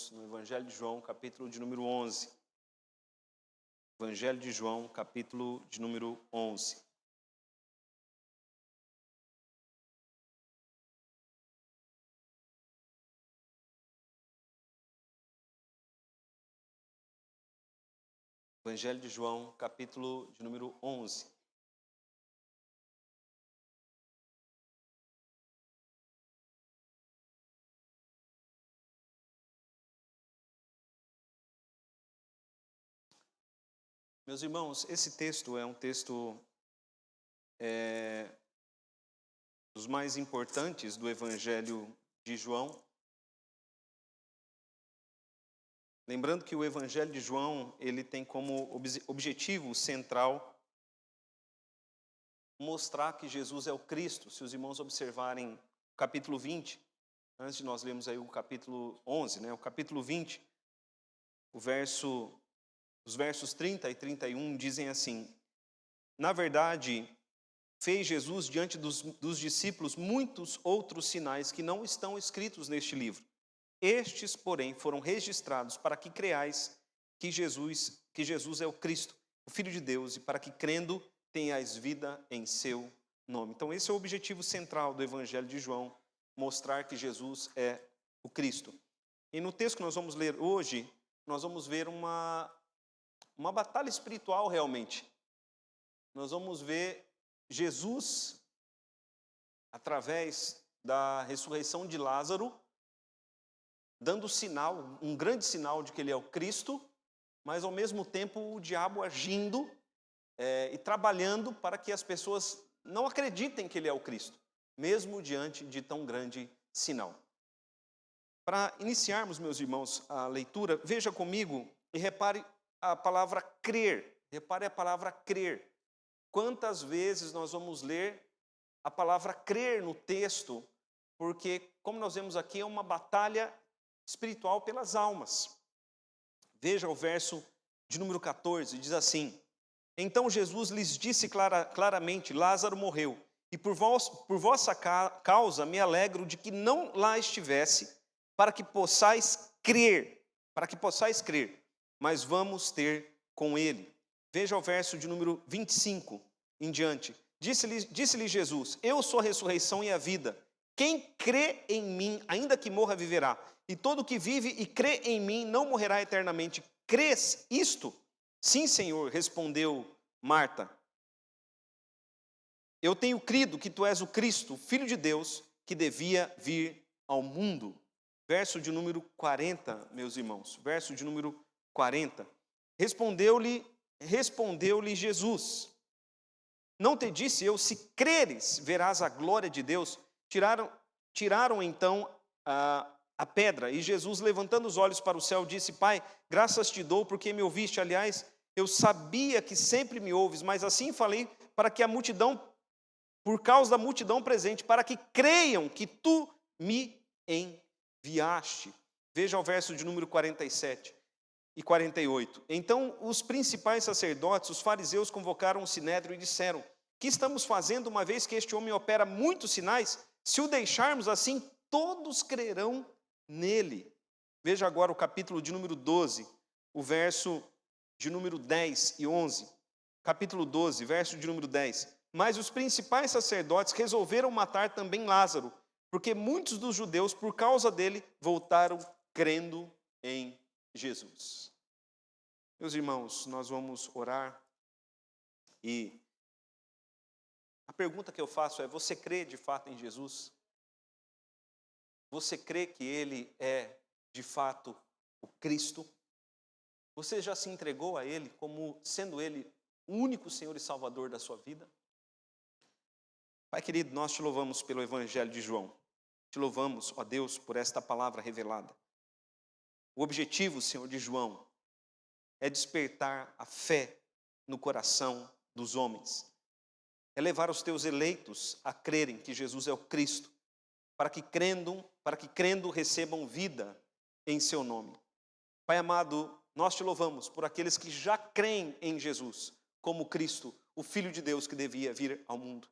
irmãos, no Evangelho de João, capítulo de número 11. Evangelho de João, capítulo de número 11. Evangelho de João, capítulo de número 11. Meus irmãos, esse texto é um texto dos mais importantes do Evangelho de João. Lembrando que o Evangelho de João, ele tem como objetivo central mostrar que Jesus é o Cristo. Se os irmãos observarem o capítulo 20, antes de nós lermos aí o capítulo 11, né? O capítulo 20, os versos 30 e 31 dizem assim: na verdade, fez Jesus diante dos discípulos muitos outros sinais que não estão escritos neste livro. Estes, porém, foram registrados para que creais que Jesus é o Cristo, o Filho de Deus, e para que crendo tenhais vida em seu nome. Então esse é o objetivo central do Evangelho de João, mostrar que Jesus é o Cristo. E no texto que nós vamos ler hoje, nós vamos ver uma batalha espiritual realmente. Nós vamos ver Jesus, através da ressurreição de Lázaro, dando sinal, um grande sinal de que ele é o Cristo, mas ao mesmo tempo o diabo agindo e trabalhando para que as pessoas não acreditem que ele é o Cristo, mesmo diante de tão grande sinal. Para iniciarmos, meus irmãos, a leitura, veja comigo e repare a palavra crer. Repare a palavra crer. Quantas vezes nós vamos ler a palavra crer no texto, porque, como nós vemos aqui, é uma batalha espiritual pelas almas. Veja o verso de número 14, diz assim: então Jesus lhes disse claramente: Lázaro morreu, e por vossa causa me alegro de que não lá estivesse, para que possais crer, mas vamos ter com ele. Veja o verso de número 25 em diante. Disse-lhe Jesus: eu sou a ressurreição e a vida. Quem crê em mim, ainda que morra, viverá. E todo que vive e crê em mim não morrerá eternamente. Crês isto? Sim, Senhor, respondeu Marta. Eu tenho crido que tu és o Cristo, o Filho de Deus, que devia vir ao mundo. Verso de número 40, meus irmãos. Verso de número 40. Respondeu-lhe Jesus: não te disse eu, se creres, verás a glória de Deus? Tiraram então a pedra, e Jesus, levantando os olhos para o céu, disse: Pai, graças te dou, porque me ouviste. Aliás, eu sabia que sempre me ouves, mas assim falei para que a multidão, por causa da multidão presente, para que creiam que tu me enviaste. Veja o verso de número 47 e 48. Então os principais sacerdotes, os fariseus, convocaram o sinédrio e disseram: que estamos fazendo, uma vez que este homem opera muitos sinais? Se o deixarmos assim, todos crerão nele. Veja agora o capítulo de número 12, o verso de número 10 e 11. Capítulo 12, verso de número 10. Mas os principais sacerdotes resolveram matar também Lázaro, porque muitos dos judeus, por causa dele, voltaram crendo em Jesus. Meus irmãos, nós vamos orar e a pergunta que eu faço é: você crê de fato em Jesus? Você crê que ele é de fato o Cristo? Você já se entregou a ele como sendo ele o único Senhor e Salvador da sua vida? Pai querido, nós te louvamos pelo Evangelho de João. Te louvamos, ó Deus, por esta palavra revelada. O objetivo, Senhor, de João é despertar a fé no coração dos homens. É levar os teus eleitos a crerem que Jesus é o Cristo, para que crendo recebam vida em seu nome. Pai amado, nós te louvamos por aqueles que já creem em Jesus como Cristo, o Filho de Deus que devia vir ao mundo.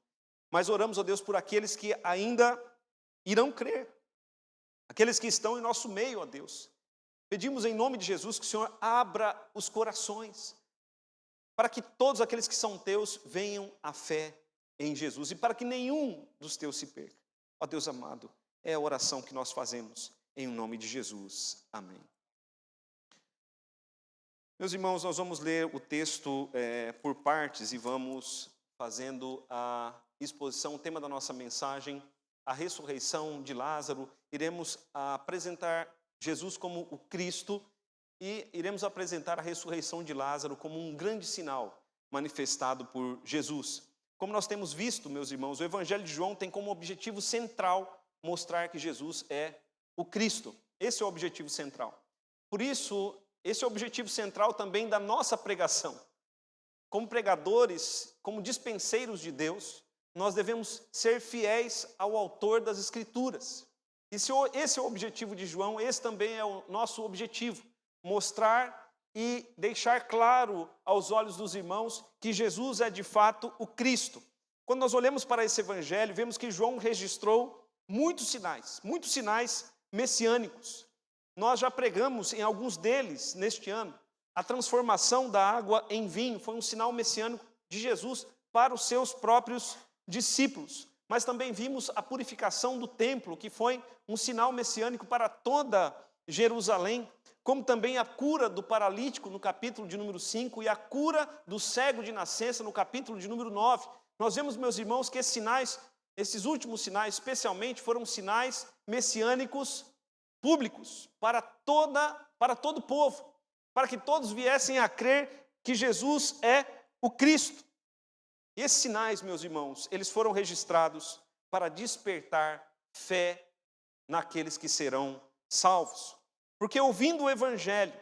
Mas oramos, ó Deus, por aqueles que ainda irão crer, aqueles que estão em nosso meio, ó Deus, Pedimos em nome de Jesus que o Senhor abra os corações, para que todos aqueles que são teus venham à fé em Jesus, e para que nenhum dos teus se perca. Ó Deus amado, é a oração que nós fazemos em nome de Jesus. Amém. Meus irmãos, nós vamos ler o texto por partes e vamos fazendo a exposição, o tema da nossa mensagem, a ressurreição de Lázaro. Iremos apresentar Jesus como o Cristo e iremos apresentar a ressurreição de Lázaro como um grande sinal manifestado por Jesus. Como nós temos visto, meus irmãos, o Evangelho de João tem como objetivo central mostrar que Jesus é o Cristo. Esse é o objetivo central. Por isso, esse é o objetivo central também da nossa pregação. Como pregadores, como dispenseiros de Deus, nós devemos ser fiéis ao autor das Escrituras. E se esse é o objetivo de João, esse também é o nosso objetivo. Mostrar e deixar claro aos olhos dos irmãos que Jesus é de fato o Cristo. Quando nós olhamos para esse evangelho, vemos que João registrou muitos sinais messiânicos. Nós já pregamos em alguns deles neste ano. A transformação da água em vinho foi um sinal messiânico de Jesus para os seus próprios discípulos. Mas também vimos a purificação do templo, que foi um sinal messiânico para toda Jerusalém, como também a cura do paralítico no capítulo de número 5 e a cura do cego de nascença no capítulo de número 9. Nós vemos, meus irmãos, que esses últimos sinais especialmente, foram sinais messiânicos públicos para todo o povo, para que todos viessem a crer que Jesus é o Cristo. E esses sinais, meus irmãos, eles foram registrados para despertar fé naqueles que serão salvos. Porque ouvindo o Evangelho,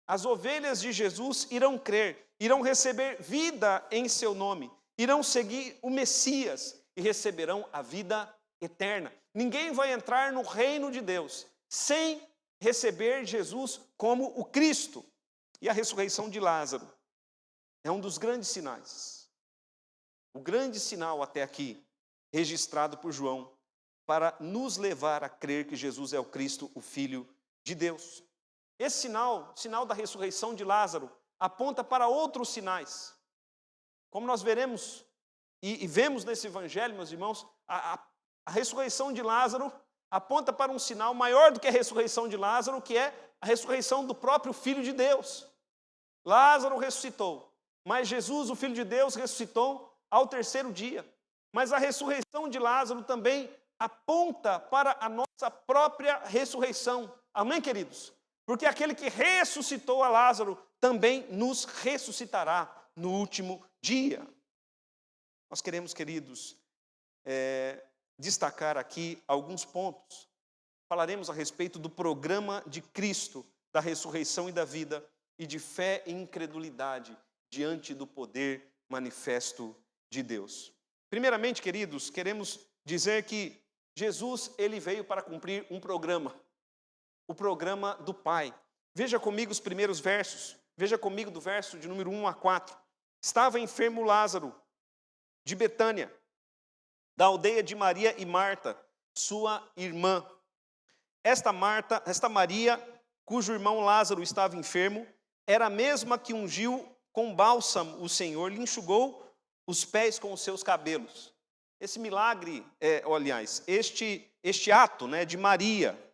as ovelhas de Jesus irão crer, irão receber vida em seu nome, irão seguir o Messias e receberão a vida eterna. Ninguém vai entrar no reino de Deus sem receber Jesus como o Cristo. E a ressurreição de Lázaro é um dos grandes sinais. O grande sinal até aqui, registrado por João, para nos levar a crer que Jesus é o Cristo, o Filho de Deus. Esse sinal da ressurreição de Lázaro, aponta para outros sinais. Como nós veremos e vemos nesse evangelho, meus irmãos, a ressurreição de Lázaro aponta para um sinal maior do que a ressurreição de Lázaro, que é a ressurreição do próprio Filho de Deus. Lázaro ressuscitou, mas Jesus, o Filho de Deus, ressuscitou ao terceiro dia. Mas a ressurreição de Lázaro também aponta para a nossa própria ressurreição. Amém, queridos? Porque aquele que ressuscitou a Lázaro também nos ressuscitará no último dia. Nós queremos, queridos, destacar aqui alguns pontos. Falaremos a respeito do programa de Cristo, da ressurreição e da vida, e de fé e incredulidade diante do poder manifesto de Deus. Primeiramente, queridos, queremos dizer que Jesus, ele veio para cumprir um programa, o programa do Pai. Veja comigo os primeiros versos, veja comigo do verso de número 1 a 4. Estava enfermo Lázaro, de Betânia, da aldeia de Maria e Marta, sua irmã. Esta Maria, cujo irmão Lázaro estava enfermo, era a mesma que ungiu com bálsamo o Senhor, lhe enxugou os pés com os seus cabelos. Esse milagre, este ato, de Maria,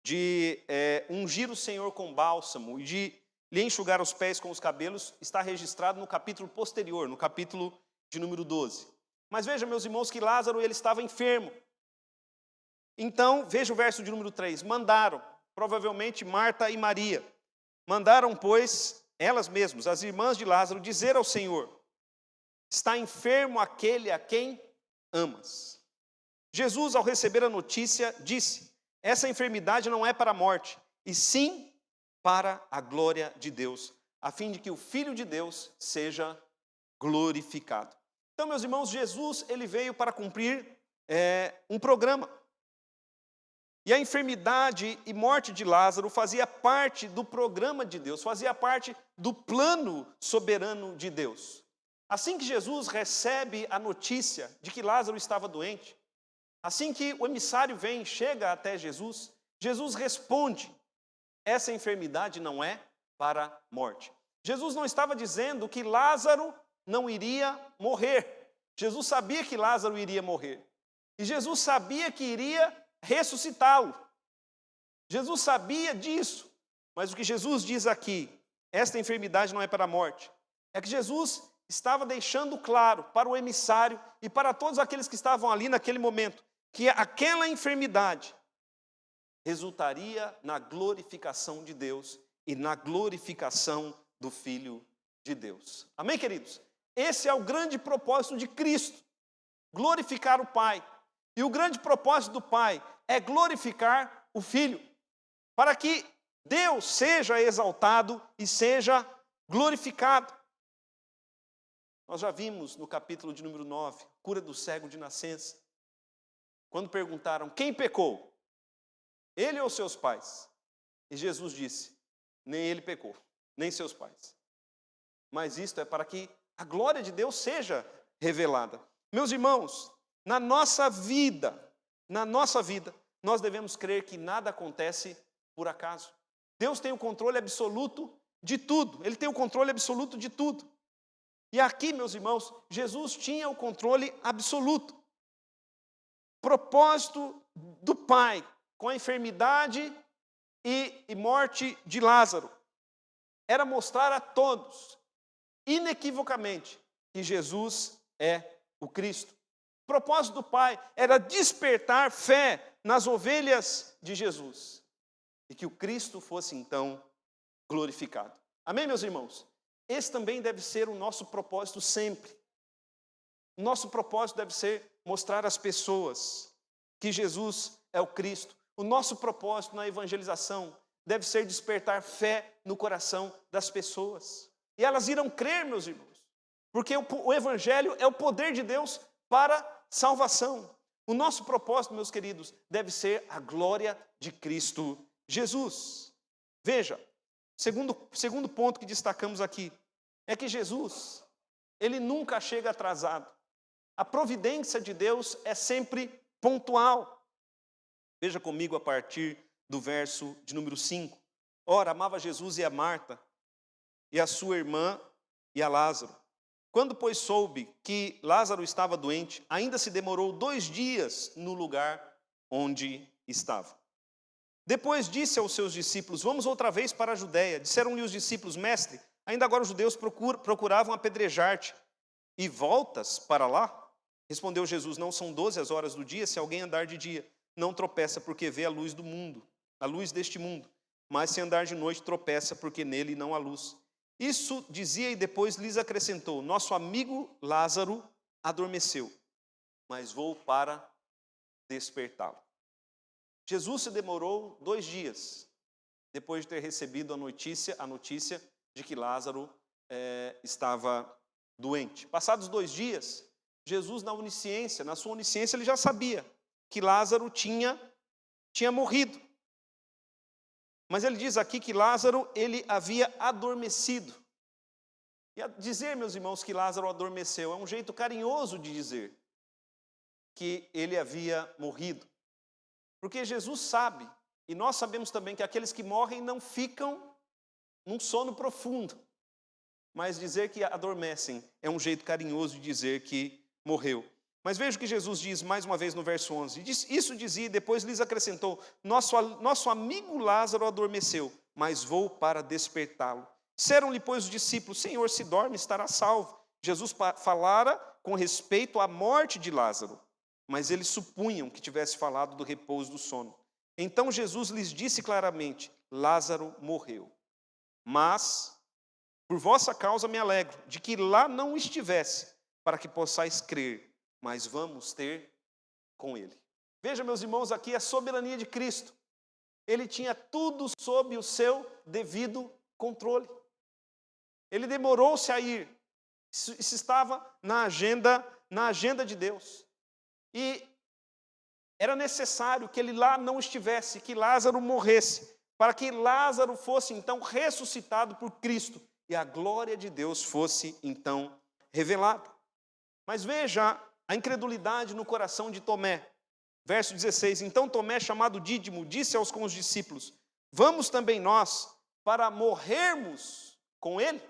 de ungir o Senhor com bálsamo e de lhe enxugar os pés com os cabelos, está registrado no capítulo posterior, no capítulo de número 12. Mas veja, meus irmãos, que Lázaro ele estava enfermo. Então, veja o verso de número 3. Mandaram, provavelmente Marta e Maria, mandaram, pois, elas mesmas, as irmãs de Lázaro, dizer ao Senhor: está enfermo aquele a quem amas. Jesus, ao receber a notícia, disse: essa enfermidade não é para a morte, e sim para a glória de Deus, a fim de que o Filho de Deus seja glorificado. Então, meus irmãos, Jesus ele veio para cumprir um programa. E a enfermidade e morte de Lázaro fazia parte do programa de Deus, fazia parte do plano soberano de Deus. Assim que Jesus recebe a notícia de que Lázaro estava doente, assim que o emissário chega até Jesus, Jesus responde essa enfermidade não é para a morte. Jesus não estava dizendo que Lázaro não iria morrer. Jesus sabia que Lázaro iria morrer. E Jesus sabia que iria ressuscitá-lo. Jesus sabia disso. Mas o que Jesus diz aqui, esta enfermidade não é para a morte, é que Jesus estava deixando claro para o emissário e para todos aqueles que estavam ali naquele momento, que aquela enfermidade resultaria na glorificação de Deus e na glorificação do Filho de Deus. Amém, queridos? Esse é o grande propósito de Cristo, glorificar o Pai. E o grande propósito do Pai é glorificar o Filho, para que Deus seja exaltado e seja glorificado. Nós já vimos no capítulo de número 9, cura do cego de nascença, quando perguntaram, quem pecou? Ele ou seus pais? E Jesus disse, nem ele pecou, nem seus pais. Mas isto é para que a glória de Deus seja revelada. Meus irmãos, na nossa vida, nós devemos crer que nada acontece por acaso. Deus tem o controle absoluto de tudo. Ele tem o controle absoluto de tudo. E aqui, meus irmãos, Jesus tinha o controle absoluto. Propósito do Pai com a enfermidade e morte de Lázaro era mostrar a todos, inequivocamente, que Jesus é o Cristo. O propósito do Pai era despertar fé nas ovelhas de Jesus e que o Cristo fosse então glorificado. Amém, meus irmãos? Esse também deve ser o nosso propósito sempre. O nosso propósito deve ser mostrar às pessoas que Jesus é o Cristo. O nosso propósito na evangelização deve ser despertar fé no coração das pessoas. E elas irão crer, meus irmãos, porque o Evangelho é o poder de Deus para salvação. O nosso propósito, meus queridos, deve ser a glória de Cristo Jesus. Veja, segundo ponto que destacamos aqui, é que Jesus, ele nunca chega atrasado. A providência de Deus é sempre pontual. Veja comigo a partir do verso de número 5. Ora, amava Jesus e a Marta, e a sua irmã e a Lázaro. Quando, pois, soube que Lázaro estava doente, ainda se demorou 2 dias no lugar onde estava. Depois disse aos seus discípulos, vamos outra vez para a Judéia. Disseram-lhe os discípulos, mestre, ainda agora os judeus procuravam apedrejar-te, e voltas para lá? Respondeu Jesus, não são 12 as horas do dia, se alguém andar de dia, não tropeça porque vê a luz do mundo, a luz deste mundo. Mas se andar de noite, tropeça porque nele não há luz. Isso dizia e depois lhes acrescentou, nosso amigo Lázaro adormeceu, mas vou para despertá-lo. Jesus se demorou 2 dias, depois de ter recebido a notícia de que Lázaro estava doente. Passados 2 dias, Jesus na sua onisciência, ele já sabia que Lázaro tinha morrido. Mas ele diz aqui que Lázaro, ele havia adormecido. E dizer, meus irmãos, que Lázaro adormeceu é um jeito carinhoso de dizer que ele havia morrido. Porque Jesus sabe, e nós sabemos também que aqueles que morrem não ficam num sono profundo. Mas dizer que adormecem é um jeito carinhoso de dizer que morreu. Mas veja o que Jesus diz mais uma vez no verso 11. Isso dizia e depois lhes acrescentou, nosso amigo Lázaro adormeceu, mas vou para despertá-lo. Disseram-lhe, pois, os discípulos, Senhor, se dorme, estará salvo. Jesus falara com respeito à morte de Lázaro, mas eles supunham que tivesse falado do repouso do sono. Então Jesus lhes disse claramente, Lázaro morreu. Mas, por vossa causa me alegro, de que lá não estivesse, para que possais crer, mas vamos ter com ele. Veja, meus irmãos, aqui a soberania de Cristo. Ele tinha tudo sob o seu devido controle. Ele demorou-se a ir. Isso estava na agenda de Deus. E era necessário que ele lá não estivesse, que Lázaro morresse, para que Lázaro fosse então ressuscitado por Cristo e a glória de Deus fosse então revelada. Mas veja a incredulidade no coração de Tomé. Verso 16, então Tomé, chamado Dídimo, disse com os discípulos, Vamos também nós para morrermos com ele?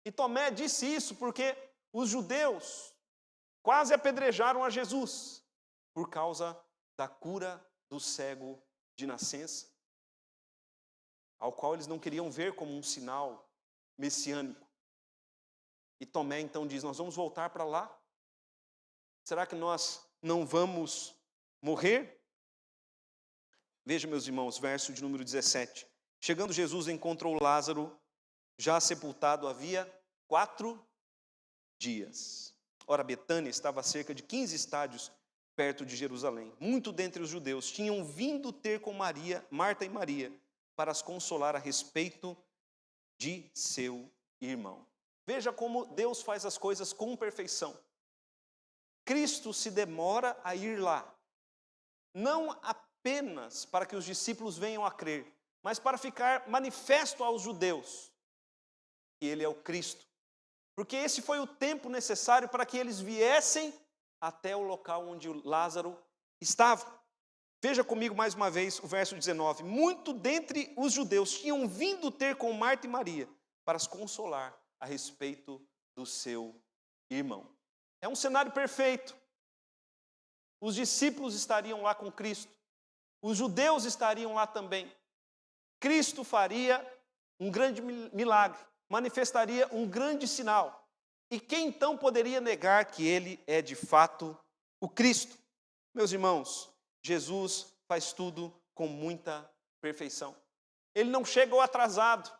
E Tomé disse isso porque os judeus quase apedrejaram a Jesus por causa da cura do cego de nascença, ao qual eles não queriam ver como um sinal messiânico. E Tomé então diz: nós vamos voltar para lá? Será que nós não vamos morrer? Veja, meus irmãos, verso de número 17. Chegando Jesus, encontrou Lázaro, já sepultado havia 4 dias. Ora, Betânia estava a cerca de 15 estádios perto de Jerusalém. Muito dentre os judeus tinham vindo ter com Maria, Marta e Maria, para as consolar a respeito de seu irmão. Veja como Deus faz as coisas com perfeição. Cristo se demora a ir lá, não apenas para que os discípulos venham a crer, mas para ficar manifesto aos judeus que ele é o Cristo. Porque esse foi o tempo necessário para que eles viessem até o local onde Lázaro estava. Veja comigo mais uma vez o verso 19. Muito dentre os judeus tinham vindo ter com Marta e Maria para as consolar a respeito do seu irmão. É um cenário perfeito. Os discípulos estariam lá com Cristo. Os judeus estariam lá também. Cristo faria um grande milagre, manifestaria um grande sinal. E quem então poderia negar que ele é de fato o Cristo? Meus irmãos, Jesus faz tudo com muita perfeição. Ele não chegou atrasado,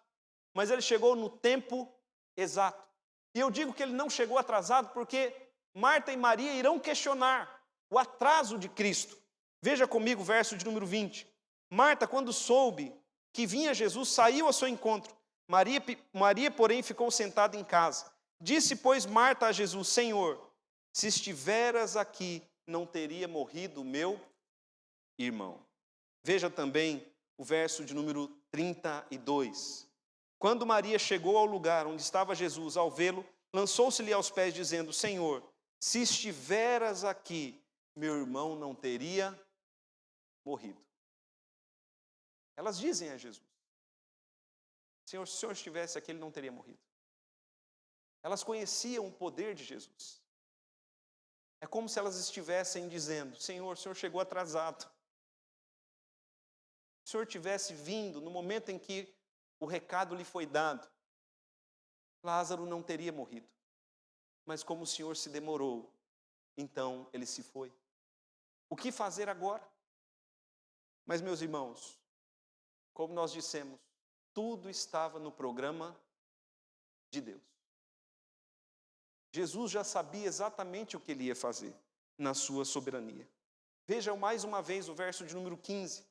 mas ele chegou no tempo exato. E eu digo que ele não chegou atrasado porque Marta e Maria irão questionar o atraso de Cristo. Veja comigo o verso de número 20. Marta, quando soube que vinha Jesus, saiu ao seu encontro. Maria, porém, ficou sentada em casa. Disse, pois, Marta a Jesus: Senhor, se estiveras aqui, não teria morrido o meu irmão. Veja também o verso de número 32. Quando Maria chegou ao lugar onde estava Jesus, ao vê-lo, lançou-se-lhe aos pés, dizendo: Senhor, se estiveras aqui, meu irmão não teria morrido. Elas dizem a Jesus: Senhor, se o Senhor estivesse aqui, ele não teria morrido. Elas conheciam o poder de Jesus. É como se elas estivessem dizendo: Senhor, o Senhor chegou atrasado. Se o Senhor tivesse vindo no momento em que o recado lhe foi dado, Lázaro não teria morrido. Mas como o Senhor se demorou, então ele se foi. O que fazer agora? Mas, meus irmãos, como nós dissemos, tudo estava no programa de Deus. Jesus já sabia exatamente o que ele ia fazer na sua soberania. Vejam mais uma vez o verso de número 15,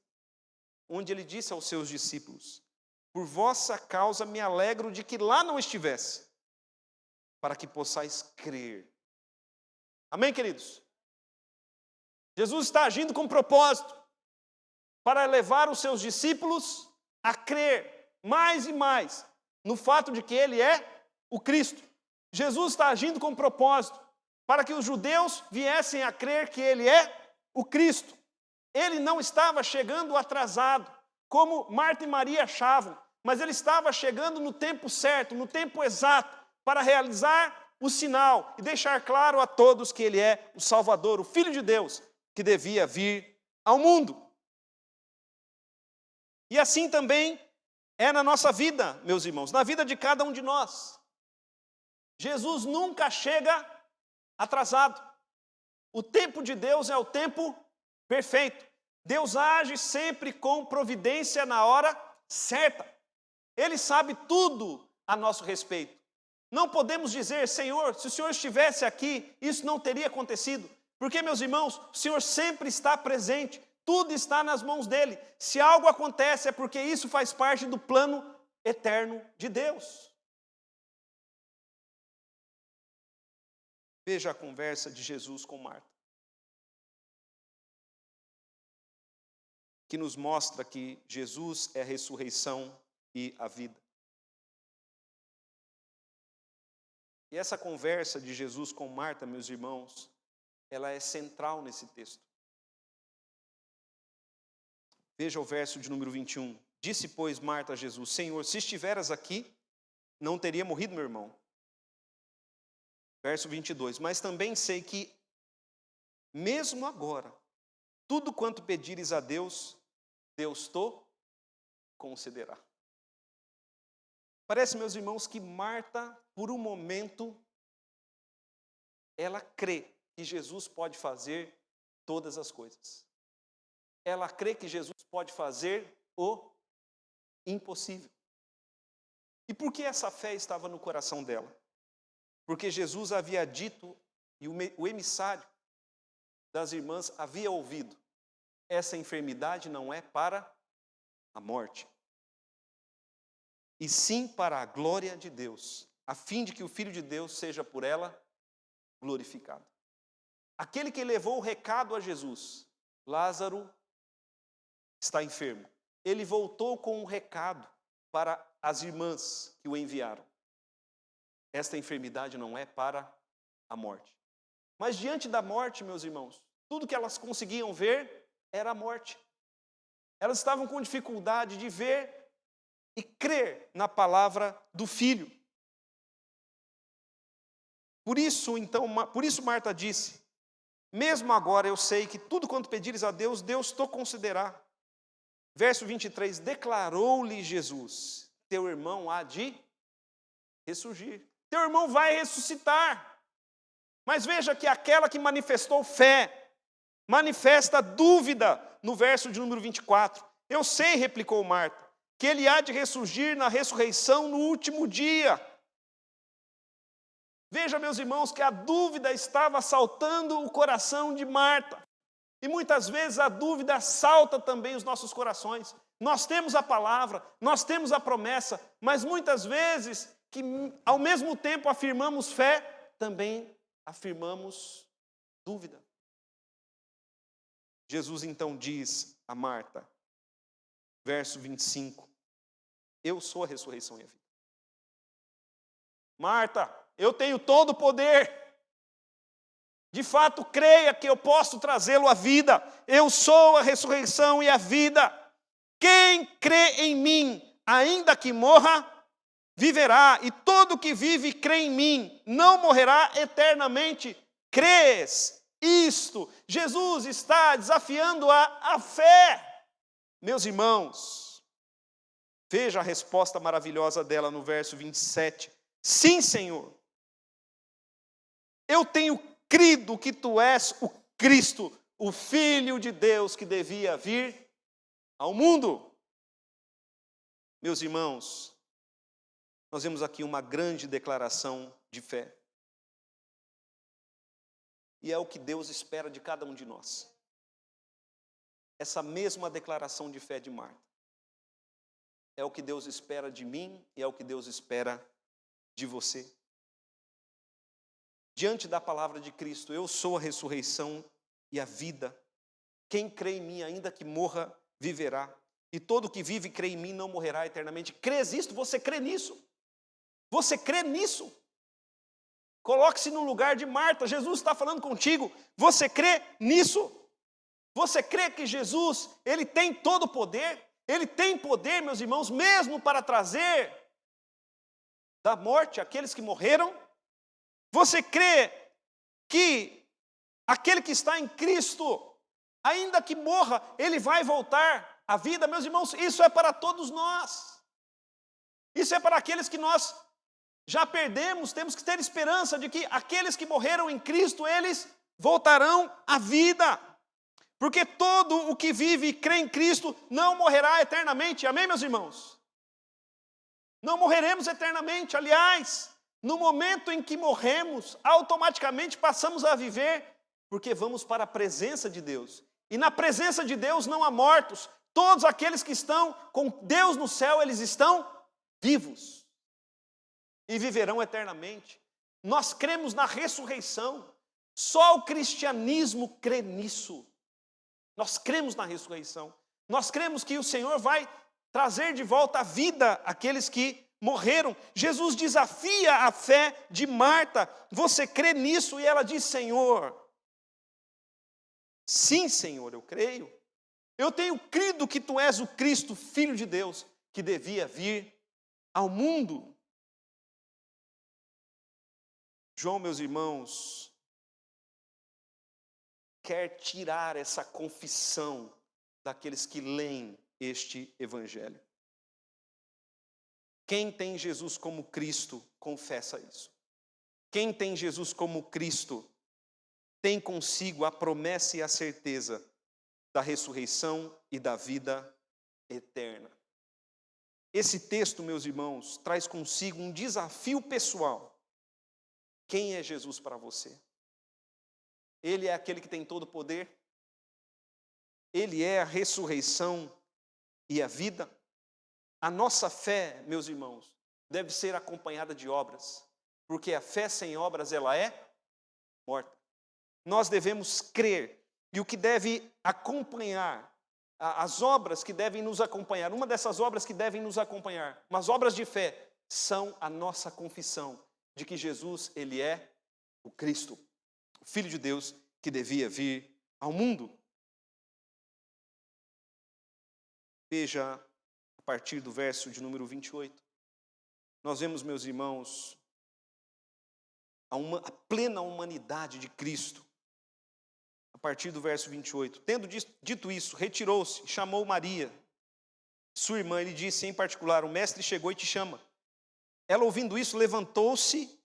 onde ele disse aos seus discípulos: por vossa causa me alegro de que lá não estivesse, para que possais crer. Amém, queridos? Jesus está agindo com propósito para levar os seus discípulos a crer mais e mais no fato de que ele é o Cristo. Jesus está agindo com propósito para que os judeus viessem a crer que ele é o Cristo. Ele não estava chegando atrasado, como Marta e Maria achavam, mas ele estava chegando no tempo certo, no tempo exato, para realizar o sinal e deixar claro a todos que ele é o Salvador, o Filho de Deus, que devia vir ao mundo. E assim também é na nossa vida, meus irmãos, na vida de cada um de nós. Jesus nunca chega atrasado. O tempo de Deus é o tempo perfeito. Deus age sempre com providência na hora certa. Ele sabe tudo a nosso respeito. Não podemos dizer: Senhor, se o Senhor estivesse aqui, isso não teria acontecido. Porque, meus irmãos, o Senhor sempre está presente. Tudo está nas mãos dele. Se algo acontece, é porque isso faz parte do plano eterno de Deus. Veja a conversa de Jesus com Marta, que nos mostra que Jesus é a ressurreição e a vida. E essa conversa de Jesus com Marta, meus irmãos, ela é central nesse texto. Veja o verso de número 21. Disse, pois, Marta a Jesus: Senhor, se estiveras aqui, não teria morrido meu irmão. Verso 22. Mas também sei que, mesmo agora, tudo quanto pedires a Deus, Deus te concederá. Parece, meus irmãos, que Marta, por um momento, ela crê que Jesus pode fazer todas as coisas. Ela crê que Jesus pode fazer o impossível. E por que essa fé estava no coração dela? Porque Jesus havia dito, e o emissário das irmãs havia ouvido: essa enfermidade não é para a morte, e sim para a glória de Deus, a fim de que o Filho de Deus seja por ela glorificado. Aquele que levou o recado a Jesus: Lázaro está enfermo. Ele voltou com um recado para as irmãs que o enviaram: esta enfermidade não é para a morte. Mas diante da morte, meus irmãos, tudo que elas conseguiam ver era a morte. Elas estavam com dificuldade de ver e crer na palavra do Filho. Por isso Marta disse: mesmo agora eu sei que tudo quanto pedires a Deus, Deus te concederá. Verso 23, declarou-lhe Jesus: teu irmão há de ressurgir. Teu irmão vai ressuscitar. Mas veja que aquela que manifestou fé, manifesta dúvida no verso de número 24. Eu sei, replicou Marta, que ele há de ressurgir na ressurreição no último dia. Veja, meus irmãos, que a dúvida estava assaltando o coração de Marta. E muitas vezes a dúvida assalta também os nossos corações. Nós temos a palavra, nós temos a promessa, mas muitas vezes, que ao mesmo tempo afirmamos fé, também afirmamos dúvida. Jesus então diz a Marta, verso 25, eu sou a ressurreição e a vida. Marta, eu tenho todo o poder. De fato, creia que eu posso trazê-lo à vida. Eu sou a ressurreição e a vida. Quem crê em mim, ainda que morra, viverá. E todo que vive e crê em mim, não morrerá eternamente. Crês isto? Jesus está desafiando a fé. Meus irmãos, veja a resposta maravilhosa dela no verso 27. Sim, Senhor. Eu tenho crido que tu és o Cristo, o Filho de Deus que devia vir ao mundo. Meus irmãos, nós vemos aqui uma grande declaração de fé. E é o que Deus espera de cada um de nós. Essa mesma declaração de fé de Marta. É o que Deus espera de mim e é o que Deus espera de você. Diante da palavra de Cristo, eu sou a ressurreição e a vida. Quem crê em mim, ainda que morra, viverá. E todo que vive e crê em mim não morrerá eternamente. Crês isto? Você crê nisso? Você crê nisso? Coloque-se no lugar de Marta. Jesus está falando contigo. Você crê nisso? Você crê que Jesus, ele tem todo o poder? Ele tem poder, meus irmãos, mesmo para trazer da morte aqueles que morreram? Você crê que aquele que está em Cristo, ainda que morra, ele vai voltar à vida? Meus irmãos, isso é para todos nós. Isso é para aqueles que nós já perdemos. Temos que ter esperança de que aqueles que morreram em Cristo, eles voltarão à vida. Porque todo o que vive e crê em Cristo não morrerá eternamente. Amém, meus irmãos? Não morreremos eternamente. Aliás, no momento em que morremos, automaticamente passamos a viver, porque vamos para a presença de Deus. E na presença de Deus não há mortos. Todos aqueles que estão com Deus no céu, eles estão vivos. E viverão eternamente. Nós cremos na ressurreição. Só o cristianismo crê nisso. Nós cremos na ressurreição. Nós cremos que o Senhor vai trazer de volta à vida aqueles que morreram. Jesus desafia a fé de Marta. Você crê nisso? E ela diz: Senhor, sim, Senhor, eu creio. Eu tenho crido que tu és o Cristo, Filho de Deus, que devia vir ao mundo. João, meus irmãos, quer tirar essa confissão daqueles que leem este evangelho. Quem tem Jesus como Cristo, confessa isso. Quem tem Jesus como Cristo, tem consigo a promessa e a certeza da ressurreição e da vida eterna. Esse texto, meus irmãos, traz consigo um desafio pessoal. Quem é Jesus para você? Ele é aquele que tem todo o poder? Ele é a ressurreição e a vida? A nossa fé, meus irmãos, deve ser acompanhada de obras, porque a fé sem obras, ela é morta. Nós devemos crer, e o que deve acompanhar, as obras que devem nos acompanhar, uma dessas obras que devem nos acompanhar, umas obras de fé, são a nossa confissão de que Jesus, ele é o Cristo, o Filho de Deus que devia vir ao mundo. Veja, a partir do verso de número 28, nós vemos, meus irmãos, a plena humanidade de Cristo. A partir do verso 28. Tendo dito isso, retirou-se, chamou Maria, sua irmã, e lhe disse em particular: o mestre chegou e te chama. Ela, ouvindo isso, levantou-se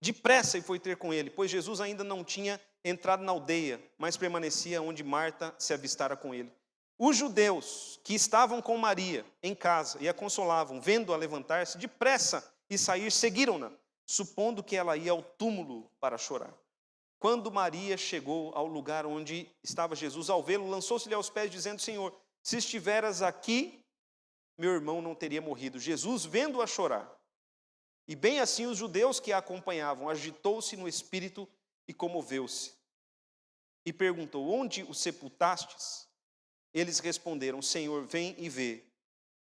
depressa e foi ter com ele, pois Jesus ainda não tinha entrado na aldeia, mas permanecia onde Marta se avistara com ele. Os judeus que estavam com Maria em casa e a consolavam, vendo-a levantar-se depressa e sair, seguiram-na, supondo que ela ia ao túmulo para chorar. Quando Maria chegou ao lugar onde estava Jesus, ao vê-lo, lançou-se-lhe aos pés, dizendo: Senhor, se estiveras aqui, meu irmão não teria morrido. Jesus, vendo-a chorar, e bem assim os judeus que a acompanhavam, agitou-se no espírito e comoveu-se. E perguntou: onde o sepultastes? Eles responderam: Senhor, vem e vê.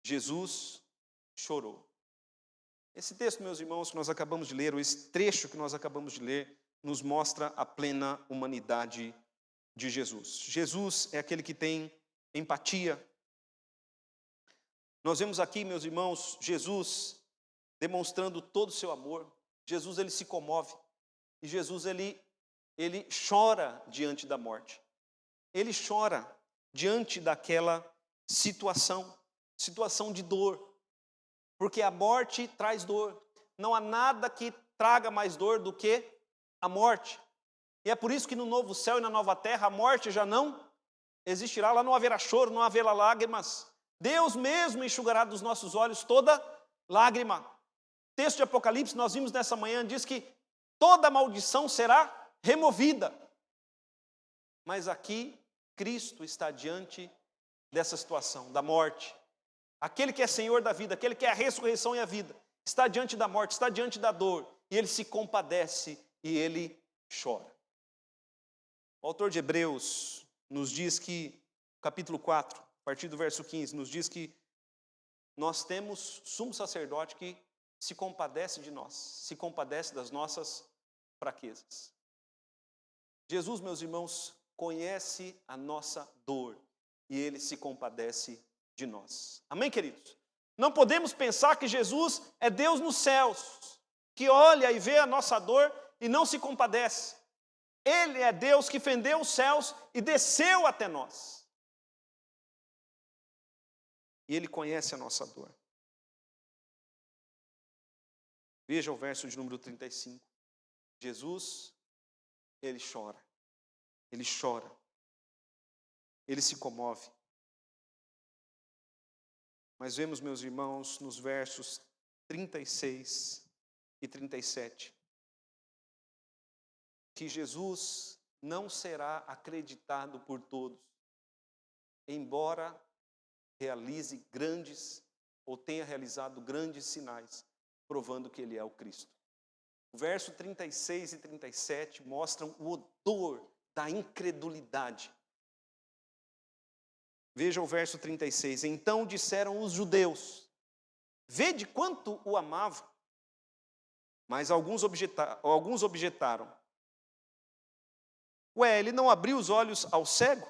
Jesus chorou. Esse texto, meus irmãos, que nós acabamos de ler, ou esse trecho que nós acabamos de ler, nos mostra a plena humanidade de Jesus. Jesus é aquele que tem empatia. Nós vemos aqui, meus irmãos, Jesus demonstrando todo o seu amor. Jesus, ele se comove. E Jesus, ele chora diante da morte. Ele chora diante daquela situação de dor. Porque a morte traz dor. Não há nada que traga mais dor do que a morte. E é por isso que no novo céu e na nova terra a morte já não existirá. Lá não haverá choro, não haverá lágrimas. Deus mesmo enxugará dos nossos olhos toda lágrima. O texto de Apocalipse, nós vimos nessa manhã, diz que toda maldição será removida. Mas aqui, Cristo está diante dessa situação, da morte. Aquele que é Senhor da vida, aquele que é a ressurreição e a vida, está diante da morte, está diante da dor, e ele se compadece e ele chora. O autor de Hebreus nos diz que, capítulo 4, a partir do verso 15, nos diz que nós temos sumo sacerdote que se compadece de nós, se compadece das nossas fraquezas. Jesus, meus irmãos, conhece a nossa dor e ele se compadece de nós. Amém, queridos? Não podemos pensar que Jesus é Deus nos céus, que olha e vê a nossa dor e não se compadece. Ele é Deus que fendeu os céus e desceu até nós. E ele conhece a nossa dor. Veja o verso de número 35. Jesus, ele chora. Ele chora. Ele se comove. Mas vemos, meus irmãos, nos versos 36 e 37, que Jesus não será acreditado por todos, embora realize grandes, ou tenha realizado grandes sinais, provando que ele é o Cristo. O verso 36 e 37 mostram o odor da incredulidade. Veja o verso 36. Então disseram os judeus: vede quanto o amava. Mas alguns objetaram: ué, ele não abriu os olhos ao cego?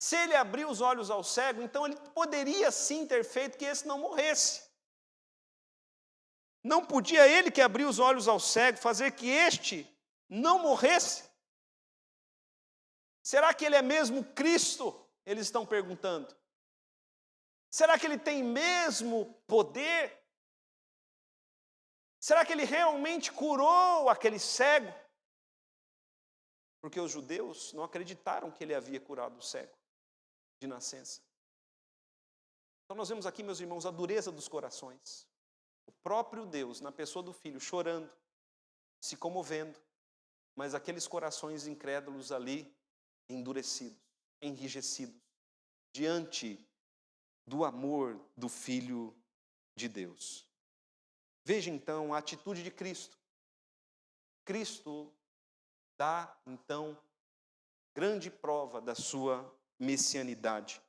Se ele abriu os olhos ao cego, então ele poderia sim ter feito que esse não morresse. Não podia ele que abriu os olhos ao cego fazer que este não morresse? Será que ele é mesmo Cristo? Eles estão perguntando. Será que ele tem mesmo poder? Será que ele realmente curou aquele cego? Porque os judeus não acreditaram que ele havia curado o cego de nascença. Então nós vemos aqui, meus irmãos, a dureza dos corações. O próprio Deus, na pessoa do Filho, chorando, se comovendo, mas aqueles corações incrédulos ali, endurecidos, enrijecidos, diante do amor do Filho de Deus. Veja então a atitude de Cristo. Cristo dá então grande prova da sua messianidade.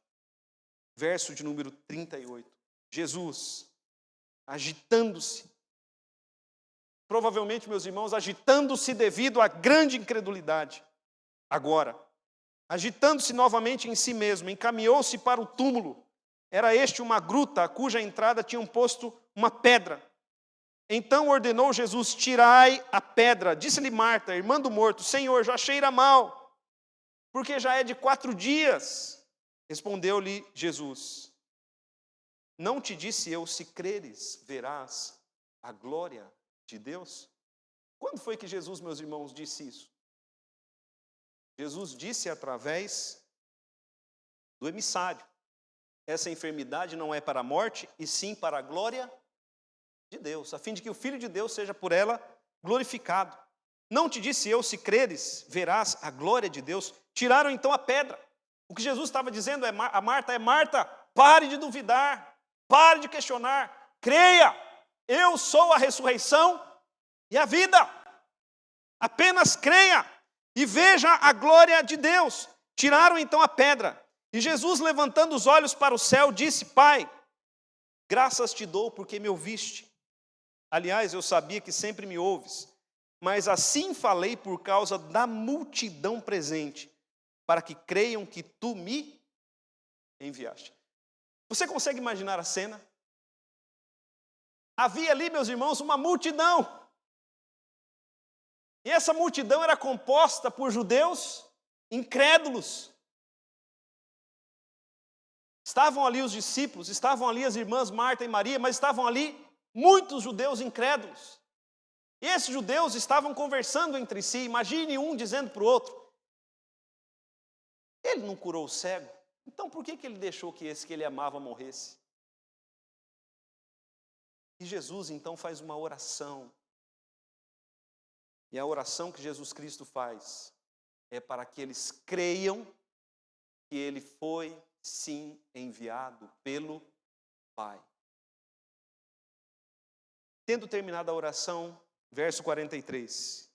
Verso de número 38. Jesus, agitando-se, provavelmente, meus irmãos, agitando-se devido à grande incredulidade. Agora, agitando-se novamente em si mesmo, encaminhou-se para o túmulo. Era este uma gruta, a cuja entrada tinham posto uma pedra. Então ordenou Jesus: tirai a pedra. Disse-lhe Marta, irmã do morto: Senhor, já cheira mal, porque já é de 4 dias. Respondeu-lhe Jesus: não te disse eu, se creres, verás a glória de Deus? Quando foi que Jesus, meus irmãos, disse isso? Jesus disse através do emissário. Essa enfermidade não é para a morte, e sim para a glória de Deus, a fim de que o Filho de Deus seja por ela glorificado. Não te disse eu, se creres, verás a glória de Deus? Tiraram então a pedra. O que Jesus estava dizendo a Marta é: Marta, pare de duvidar, pare de questionar, creia, eu sou a ressurreição e a vida. Apenas creia e veja a glória de Deus. Tiraram então a pedra. E Jesus, levantando os olhos para o céu, disse: Pai, graças te dou porque me ouviste. Aliás, eu sabia que sempre me ouves, mas assim falei por causa da multidão presente, para que creiam que tu me enviaste. Você consegue imaginar a cena? Havia ali, meus irmãos, uma multidão. E essa multidão era composta por judeus incrédulos. Estavam ali os discípulos, estavam ali as irmãs Marta e Maria, mas estavam ali muitos judeus incrédulos. E esses judeus estavam conversando entre si. Imagine um dizendo para o outro: ele não curou o cego, então por que ele deixou que esse que ele amava morresse? E Jesus então faz uma oração. E a oração que Jesus Cristo faz é para que eles creiam que ele foi sim enviado pelo Pai. Tendo terminado a oração, verso 43,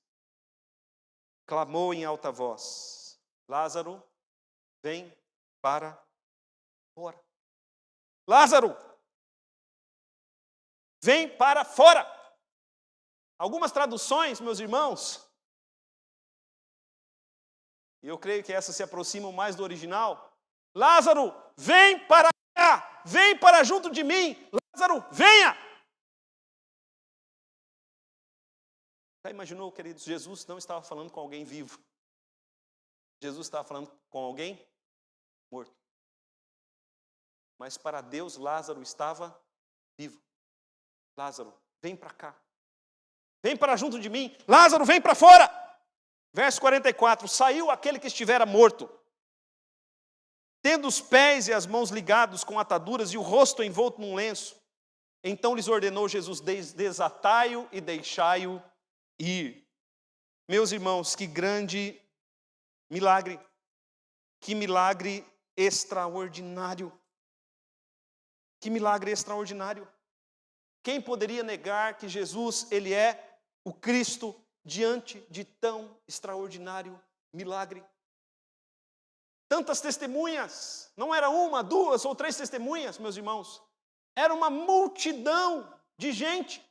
clamou em alta voz: Lázaro, vem para fora. Lázaro, vem para fora. Algumas traduções, meus irmãos, e eu creio que essas se aproximam mais do original: Lázaro, vem para cá, vem para junto de mim. Lázaro, venha. Já imaginou, queridos, Jesus não estava falando com alguém vivo. Jesus estava falando com alguém morto. Mas para Deus, Lázaro estava vivo. Lázaro, vem para cá. Vem para junto de mim. Lázaro, vem para fora. Verso 44, saiu aquele que estivera morto, tendo os pés e as mãos ligados com ataduras e o rosto envolto num lenço. Então lhes ordenou Jesus: desatai-o e deixai-o ir. Meus irmãos, que grande milagre. Que milagre extraordinário. Que milagre extraordinário. Quem poderia negar que Jesus, ele é o Cristo diante de tão extraordinário milagre? Tantas testemunhas, não era uma, 2 ou 3 testemunhas, meus irmãos. Era uma multidão de gente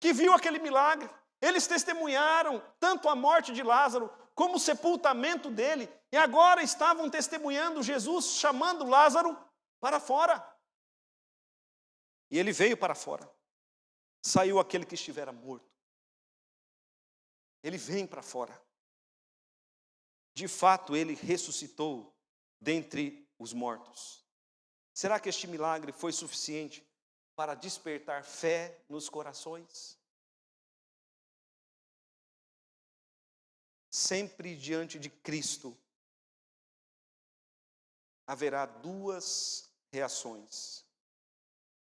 que viu aquele milagre. Eles testemunharam tanto a morte de Lázaro, como o sepultamento dele. E agora estavam testemunhando Jesus, chamando Lázaro para fora. E ele veio para fora. Saiu aquele que estivera morto. Ele vem para fora. De fato, ele ressuscitou dentre os mortos. Será que este milagre foi suficiente para despertar fé nos corações? Sempre diante de Cristo haverá duas reações: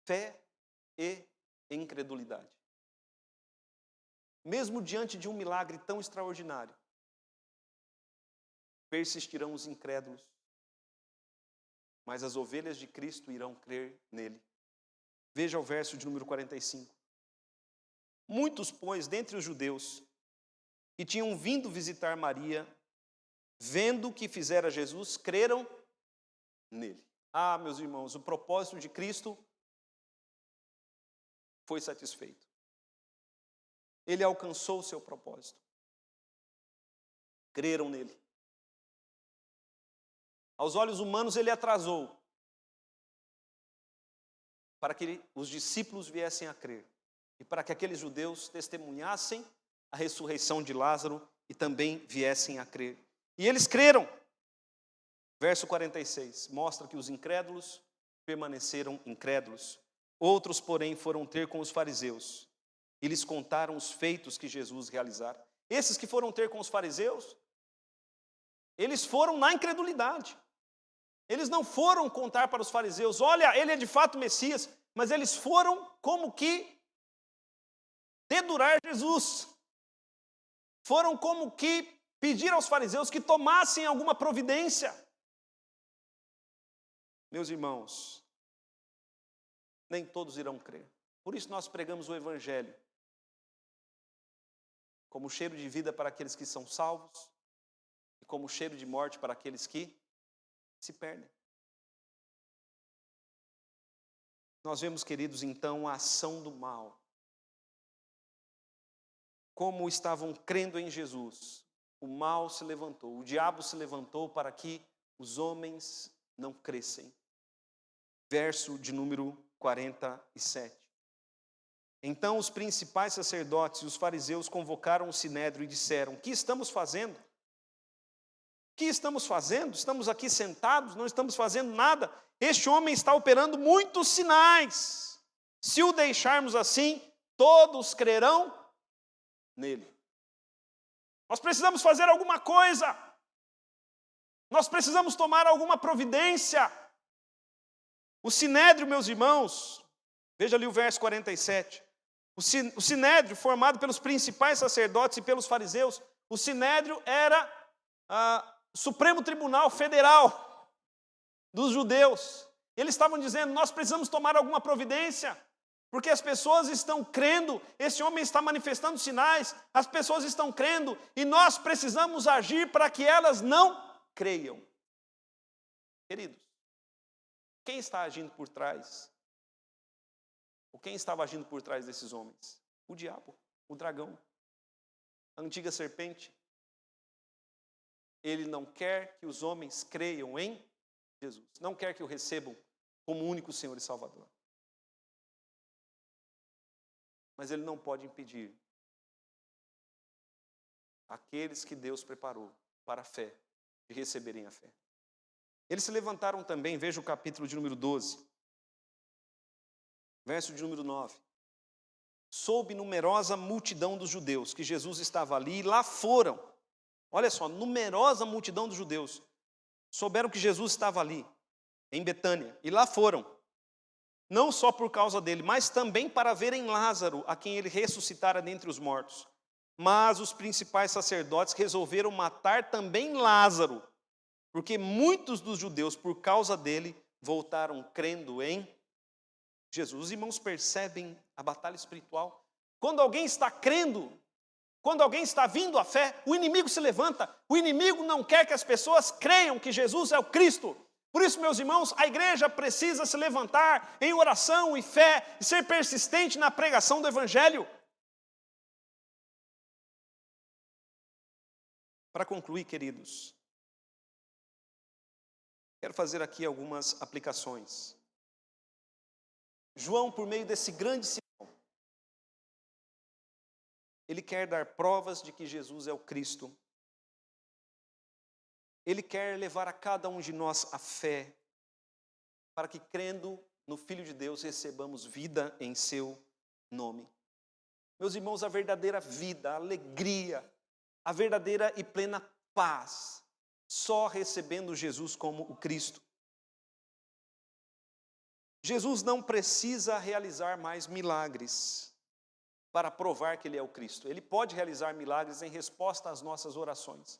fé e incredulidade. Mesmo diante de um milagre tão extraordinário, persistirão os incrédulos, mas as ovelhas de Cristo irão crer nele. Veja o verso de número 45. Muitos, pois, dentre os judeus que tinham vindo visitar Maria, vendo o que fizera Jesus, creram nele. Ah, meus irmãos, o propósito de Cristo foi satisfeito. Ele alcançou o seu propósito. Creram nele. Aos olhos humanos ele atrasou, para que os discípulos viessem a crer, e para que aqueles judeus testemunhassem a ressurreição de Lázaro e também viessem a crer. E eles creram. Verso 46, mostra que os incrédulos permaneceram incrédulos. Outros, porém, foram ter com os fariseus e lhes contaram os feitos que Jesus realizara. Esses que foram ter com os fariseus, eles foram na incredulidade. Eles não foram contar para os fariseus: olha, ele é de fato Messias, mas eles foram como que dedurar Jesus. Foram como que pedir aos fariseus que tomassem alguma providência. Meus irmãos, nem todos irão crer. Por isso nós pregamos o Evangelho como cheiro de vida para aqueles que são salvos e como cheiro de morte para aqueles que se perdem. Nós vemos, queridos, então, a ação do mal. Como estavam crendo em Jesus, o mal se levantou, o diabo se levantou para que os homens não crescem. Verso de número 47. Então os principais sacerdotes e os fariseus convocaram o sinédrio e disseram: o que estamos fazendo? O que estamos fazendo? Estamos aqui sentados, não estamos fazendo nada. Este homem está operando muitos sinais. Se o deixarmos assim, todos crerão nele. Nós precisamos fazer alguma coisa. Nós precisamos tomar alguma providência. O sinédrio, meus irmãos, veja ali o verso 47. O sinédrio, formado pelos principais sacerdotes e pelos fariseus, o sinédrio era o Supremo Tribunal Federal dos judeus. Eles estavam dizendo: nós precisamos tomar alguma providência, porque as pessoas estão crendo, esse homem está manifestando sinais, as pessoas estão crendo, e nós precisamos agir para que elas não creiam. Queridos, quem está agindo por trás? Ou quem estava agindo por trás desses homens? O diabo, o dragão, a antiga serpente. Ele não quer que os homens creiam em Jesus. Não quer que o recebam como único Senhor e Salvador. Mas ele não pode impedir aqueles que Deus preparou para a fé, de receberem a fé. Eles se levantaram também, veja o capítulo de número 12, verso de número 9. Soube numerosa multidão dos judeus que Jesus estava ali, e lá foram. Olha só, numerosa multidão dos judeus souberam que Jesus estava ali, em Betânia, e lá foram. Não só por causa dele, mas também para verem Lázaro, a quem ele ressuscitara dentre os mortos. Mas os principais sacerdotes resolveram matar também Lázaro, porque muitos dos judeus, por causa dele, voltaram crendo em Jesus. Os irmãos percebem a batalha espiritual? Quando alguém está crendo, quando alguém está vindo à fé, o inimigo se levanta. O inimigo não quer que as pessoas creiam que Jesus é o Cristo. Por isso, meus irmãos, a igreja precisa se levantar em oração e fé e ser persistente na pregação do Evangelho. Para concluir, queridos, Quero fazer aqui algumas aplicações. João, por meio desse grande sinal, ele quer dar provas de que Jesus é o Cristo. Ele quer levar a cada um de nós a fé, para que, crendo no Filho de Deus, recebamos vida em seu nome. Meus irmãos, a verdadeira vida, a alegria, a verdadeira e plena paz, só recebendo Jesus como o Cristo. Jesus não precisa realizar mais milagres para provar que Ele é o Cristo. Ele pode realizar milagres em resposta às nossas orações.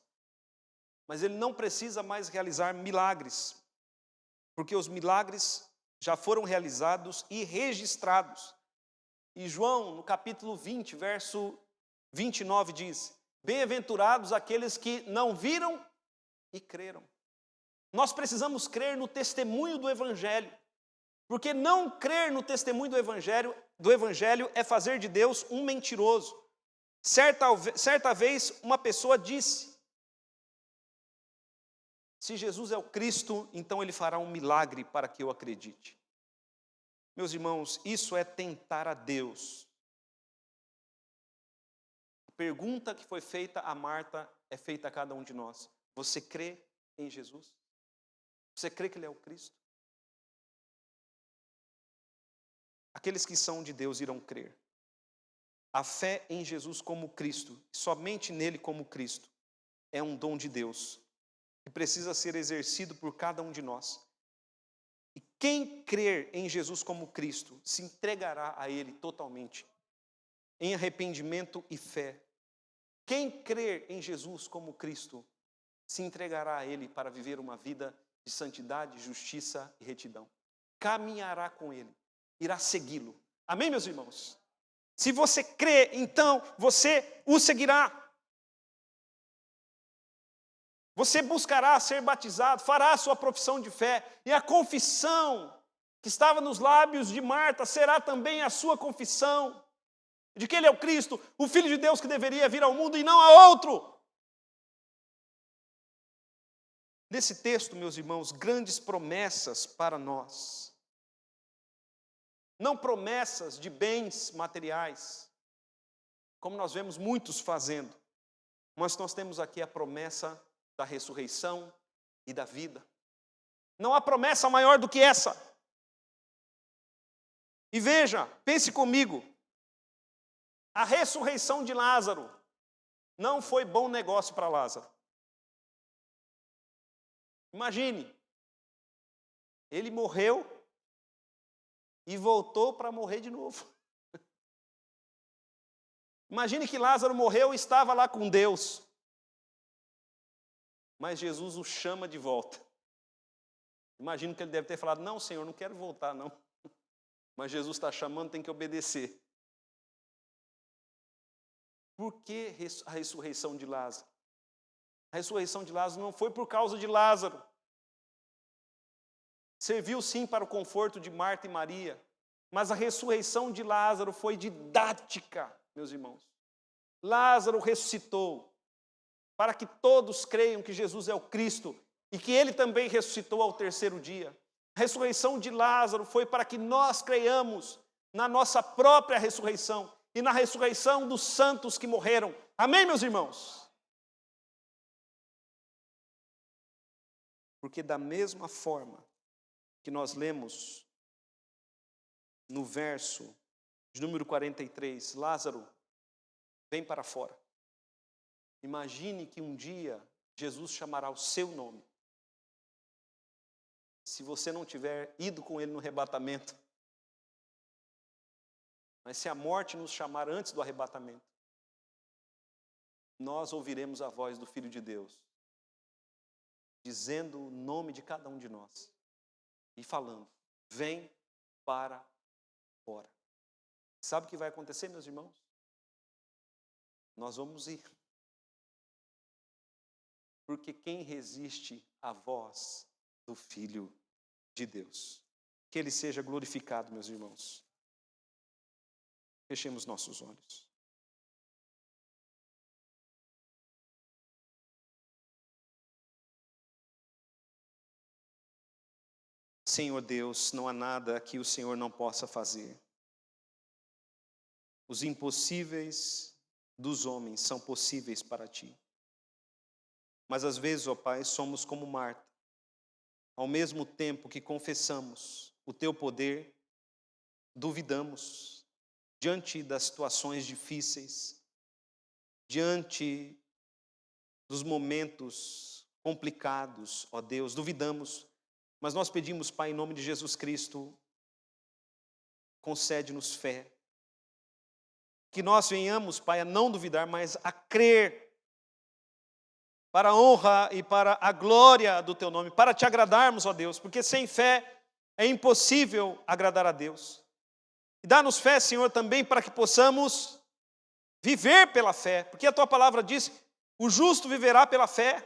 Mas Ele não precisa mais realizar milagres, porque os milagres já foram realizados e registrados. E João, no capítulo 20, verso 29, diz: bem-aventurados aqueles que não viram e creram. Nós precisamos crer no testemunho do Evangelho, porque não crer no testemunho do Evangelho é fazer de Deus um mentiroso. Certa vez uma pessoa disse: se Jesus é o Cristo, então Ele fará um milagre para que eu acredite. Meus irmãos, isso é tentar a Deus. A pergunta que foi feita a Marta é feita a cada um de nós. Você crê em Jesus? Você crê que Ele é o Cristo? Aqueles que são de Deus irão crer. A fé em Jesus como Cristo, somente nele como Cristo, é um dom de Deus, que precisa ser exercido por cada um de nós. E quem crer em Jesus como Cristo, se entregará a Ele totalmente, em arrependimento e fé. Quem crer em Jesus como Cristo, se entregará a Ele para viver uma vida de santidade, justiça e retidão. Caminhará com Ele, irá segui-lo. Amém, meus irmãos? Se você crê, então você o seguirá. Você buscará ser batizado, fará a sua profissão de fé, e a confissão que estava nos lábios de Marta será também a sua confissão, de que Ele é o Cristo, o Filho de Deus que deveria vir ao mundo e não a outro. Nesse texto, meus irmãos, grandes promessas para nós. Não promessas de bens materiais, como nós vemos muitos fazendo, mas nós temos aqui a promessa da ressurreição e da vida. Não há promessa maior do que essa. E veja, pense comigo, a ressurreição de Lázaro não foi bom negócio para Lázaro. Imagine, ele morreu e voltou para morrer de novo. Imagine que Lázaro morreu e estava lá com Deus. Mas Jesus o chama de volta. Imagino que ele deve ter falado: não, Senhor, não quero voltar, não. Mas Jesus está chamando, tem que obedecer. Por que a ressurreição de Lázaro? A ressurreição de Lázaro não foi por causa de Lázaro. Serviu sim para o conforto de Marta e Maria. Mas a ressurreição de Lázaro foi didática, meus irmãos. Lázaro ressuscitou para que todos creiam que Jesus é o Cristo e que Ele também ressuscitou ao terceiro dia. A ressurreição de Lázaro foi para que nós creiamos na nossa própria ressurreição e na ressurreição dos santos que morreram. Amém, meus irmãos? Porque da mesma forma que nós lemos no verso de número 43, Lázaro, vem para fora. Imagine que um dia Jesus chamará o seu nome. Se você não tiver ido com Ele no arrebatamento. Mas se a morte nos chamar antes do arrebatamento, nós ouviremos a voz do Filho de Deus, dizendo o nome de cada um de nós e falando: vem para fora. Sabe o que vai acontecer, meus irmãos? Nós vamos ir. Porque quem resiste à voz do Filho de Deus? Que Ele seja glorificado, meus irmãos. Fechemos nossos olhos. Senhor Deus, não há nada que o Senhor não possa fazer. Os impossíveis dos homens são possíveis para ti. Mas às vezes, ó Pai, somos como Marta. Ao mesmo tempo que confessamos o teu poder, duvidamos diante das situações difíceis, diante dos momentos complicados, ó Deus, duvidamos. Mas nós pedimos, Pai, em nome de Jesus Cristo, concede-nos fé. Que nós venhamos, Pai, a não duvidar, mas a crer, para a honra e para a glória do Teu nome, para Te agradarmos, ó Deus, porque sem fé é impossível agradar a Deus. E dá-nos fé, Senhor, também para que possamos viver pela fé, porque a Tua palavra diz, o justo viverá pela fé.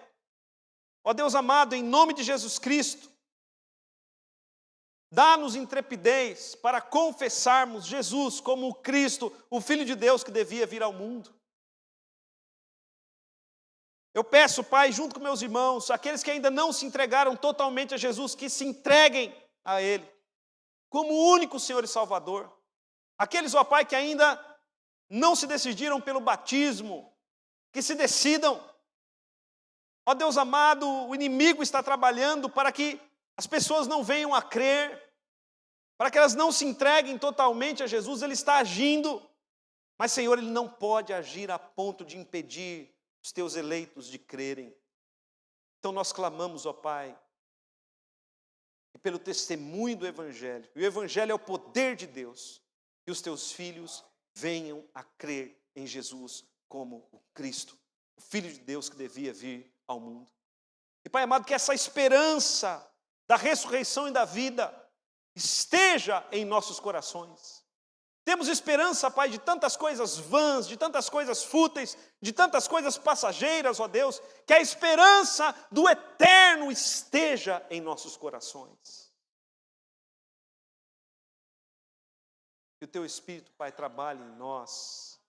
Ó Deus amado, em nome de Jesus Cristo, dá-nos intrepidez para confessarmos Jesus como o Cristo, o Filho de Deus que devia vir ao mundo. Eu peço, Pai, junto com meus irmãos, aqueles que ainda não se entregaram totalmente a Jesus, que se entreguem a Ele, como o único Senhor e Salvador. Aqueles, ó Pai, que ainda não se decidiram pelo batismo, que se decidam. Ó Deus amado, o inimigo está trabalhando para que as pessoas não venham a crer, para que elas não se entreguem totalmente a Jesus. Ele está agindo, mas, Senhor, Ele não pode agir a ponto de impedir os teus eleitos de crerem. Então nós clamamos, ó Pai, e pelo testemunho do Evangelho, e o Evangelho é o poder de Deus, que os teus filhos venham a crer em Jesus como o Cristo, o Filho de Deus que devia vir ao mundo. E Pai amado, que essa esperança da ressurreição e da vida esteja em nossos corações. Temos esperança, Pai, de tantas coisas vãs, de tantas coisas fúteis, de tantas coisas passageiras, ó Deus, que a esperança do eterno esteja em nossos corações. Que o Teu Espírito, Pai, trabalhe em nós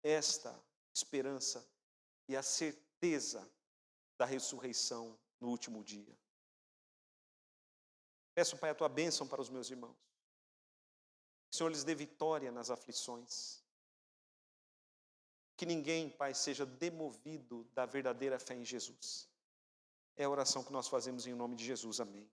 esta esperança e a certeza da ressurreição no último dia. Peço, Pai, a Tua bênção para os meus irmãos. Que o Senhor lhes dê vitória nas aflições. Que ninguém, Pai, seja demovido da verdadeira fé em Jesus. É a oração que nós fazemos em nome de Jesus. Amém.